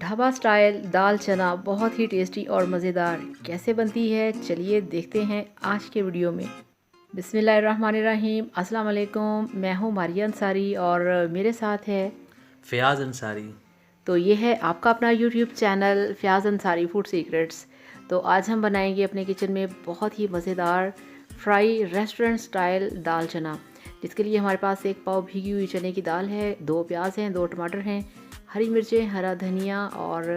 Dhaba style दाल चना बहुत ही tasty और मज़ेदार कैसे बनती है, चलिए देखते हैं आज के वीडियो में। बिस्मिल्लाहिर्रहमानिर्रहीम, अस्सलाम वालेकुम। मैं हूँ मारिया अंसारी और मेरे साथ है फ़याज़ अंसारी। तो ये है आपका अपना YouTube channel Fayaz Ansari food secrets. तो आज हम बनाएंगे अपने किचन में बहुत ही मज़ेदार फ्राई रेस्टोरेंट स्टाइल दाल चना, जिसके लिए हमारे पास एक पाव भीगी हुई चने की दाल है, 2 प्याज हैं, 2 टमाटर हैं, हरी मिर्चें, हरा धनिया और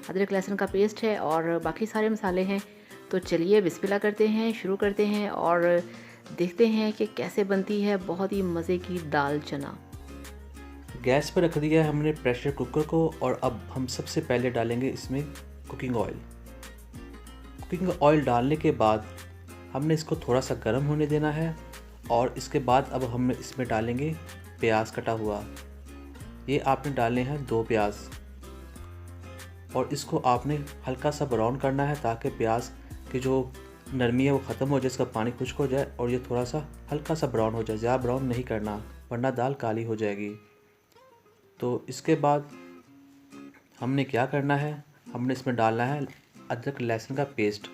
अदरक लहसुन का पेस्ट है और बाकी सारे मसाले हैं। तो चलिए बिस्मिल्लाह करते हैं, शुरू करते हैं और देखते हैं कि कैसे बनती है बहुत ही मज़े की दाल चना। गैस पर रख दिया है हमने प्रेशर कुकर को और अब हम सबसे पहले डालेंगे इसमें कुकिंग ऑयल। कुकिंग ऑयल डालने के बाद हमने इसको थोड़ा सा गर्म होने देना है और इसके बाद अब हम इसमें डालेंगे प्याज कटा हुआ। ये आपने डालने हैं 2 प्याज और इसको आपने हल्का सा ब्राउन करना है ताकि प्याज की जो नरमी है वो ख़त्म हो जाए, इसका पानी खुश्क हो जाए और ये थोड़ा सा हल्का सा ब्राउन हो जाए। ज़्यादा ब्राउन नहीं करना वरना दाल काली हो जाएगी। तो इसके बाद हमने क्या करना है, हमने इसमें डालना है अदरक लहसुन का पेस्ट।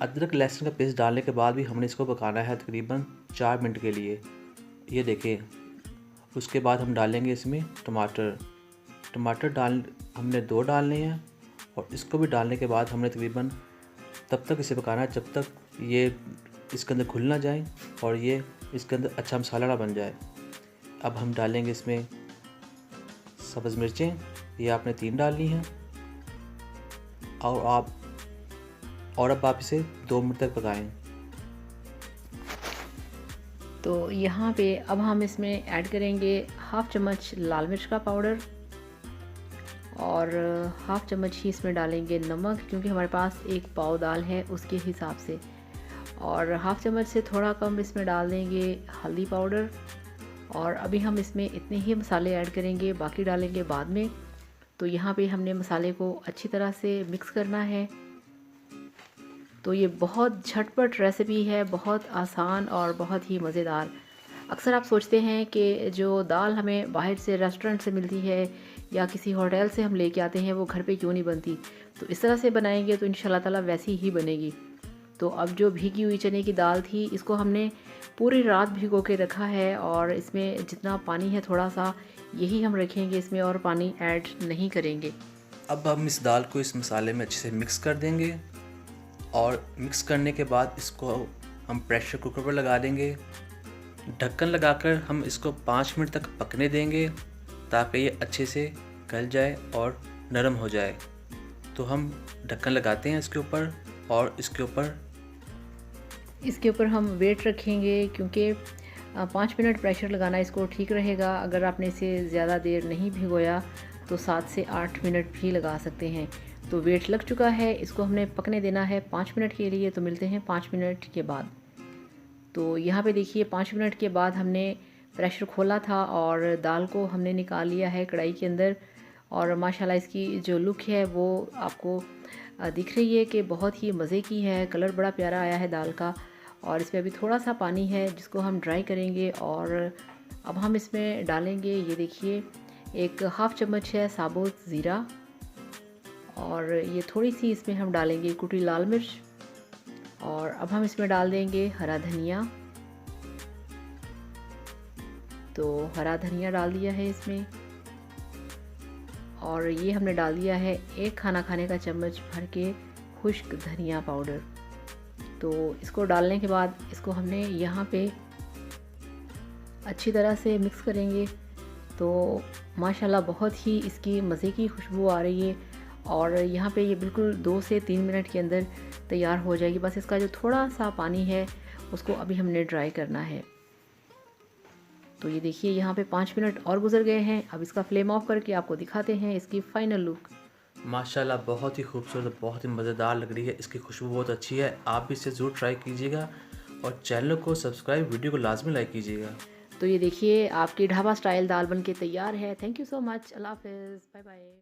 अदरक लहसुन का पेस्ट डालने के बाद भी हमने इसको पकाना है तकरीबन 4 मिनट के लिए। ये देखें, उसके बाद हम डालेंगे इसमें टमाटर। हमने 2 डालने हैं और इसको भी डालने के बाद हमने तकरीबन तब तक इसे पकाना है जब तक ये इसके अंदर घुल ना जाए और ये इसके अंदर अच्छा मसाला ना बन जाए। अब हम डालेंगे इसमें सब्ज़ मिर्चें, ये आपने 3 डालनी हैं और अब आप इसे 2 मिनट तक पकाएं। तो यहाँ पे अब हम इसमें ऐड करेंगे हाफ़ चम्मच लाल मिर्च का पाउडर और हाफ़ चम्मच ही इसमें डालेंगे नमक, क्योंकि हमारे पास एक पाव दाल है उसके हिसाब से, और हाफ़ चम्मच से थोड़ा कम इसमें डाल देंगे हल्दी पाउडर। और अभी हम इसमें इतने ही मसाले ऐड करेंगे, बाकी डालेंगे बाद में। तो यहाँ पे हमने मसाले को अच्छी तरह से मिक्स करना है। तो ये बहुत झटपट रेसिपी है, बहुत आसान और बहुत ही मज़ेदार। अक्सर आप सोचते हैं कि जो दाल हमें बाहर से रेस्टोरेंट से मिलती है या किसी होटल से हम लेके आते हैं वो घर पे क्यों नहीं बनती। तो इस तरह से बनाएंगे तो इंशाल्लाह ताला वैसी ही बनेगी। तो अब जो भीगी हुई चने की दाल थी इसको हमने पूरी रात भिगो के रखा है और इसमें जितना पानी है थोड़ा सा यही हम रखेंगे इसमें, और पानी ऐड नहीं करेंगे। अब हम इस दाल को इस मसाले में अच्छे से मिक्स कर देंगे और मिक्स करने के बाद इसको हम प्रेशर कुकर पर लगा देंगे। ढक्कन लगाकर हम इसको 5 मिनट तक पकने देंगे ताकि ये अच्छे से गल जाए और नरम हो जाए। तो हम ढक्कन लगाते हैं इसके ऊपर और इसके ऊपर हम वेट रखेंगे, क्योंकि 5 मिनट प्रेशर लगाना इसको ठीक रहेगा। अगर आपने इसे ज़्यादा देर नहीं भिगोया तो 7 से 8 मिनट भी लगा सकते हैं। तो वेट लग चुका है, इसको हमने पकने देना है 5 मिनट के लिए। तो मिलते हैं 5 मिनट के बाद। तो यहाँ पे देखिए 5 मिनट के बाद हमने प्रेशर खोला था और दाल को हमने निकाल लिया है कढ़ाई के अंदर, और माशाल्लाह इसकी जो लुक है वो आपको दिख रही है कि बहुत ही मज़े की है। कलर बड़ा प्यारा आया है दाल का, और इसमें अभी थोड़ा सा पानी है जिसको हम ड्राई करेंगे। और अब हम इसमें डालेंगे, ये देखिए, एक हाफ़ चम्मच है साबुत ज़ीरा, और ये थोड़ी सी इसमें हम डालेंगे कुटी लाल मिर्च, और अब हम इसमें डाल देंगे हरा धनिया। तो हरा धनिया डाल दिया है इसमें, और ये हमने डाल दिया है 1 खाना खाने का चम्मच भर के खुश्क धनिया पाउडर। तो इसको डालने के बाद इसको हमने यहाँ पे अच्छी तरह से मिक्स करेंगे। तो माशाल्लाह बहुत ही इसकी मज़े की खुशबू आ रही है, और यहाँ पे ये बिल्कुल 2 से 3 मिनट के अंदर तैयार हो जाएगी। बस इसका जो थोड़ा सा पानी है उसको अभी हमने ड्राई करना है। तो ये देखिए यहाँ पे 5 मिनट और गुजर गए हैं। अब इसका फ्लेम ऑफ करके आपको दिखाते हैं इसकी फ़ाइनल लुक। माशाल्लाह बहुत ही खूबसूरत, बहुत ही मज़ेदार लग रही है। इसकी खुशबू बहुत अच्छी है। आप भी इसे ज़रूर ट्राई कीजिएगा और चैनल को सब्सक्राइब, वीडियो को लाजमी लाइक कीजिएगा। तो ये देखिए आपकी ढाबा स्टाइल दाल बन के तैयार है। Thank you so much. अल्लाह हाफ़िज़, बाय बाय।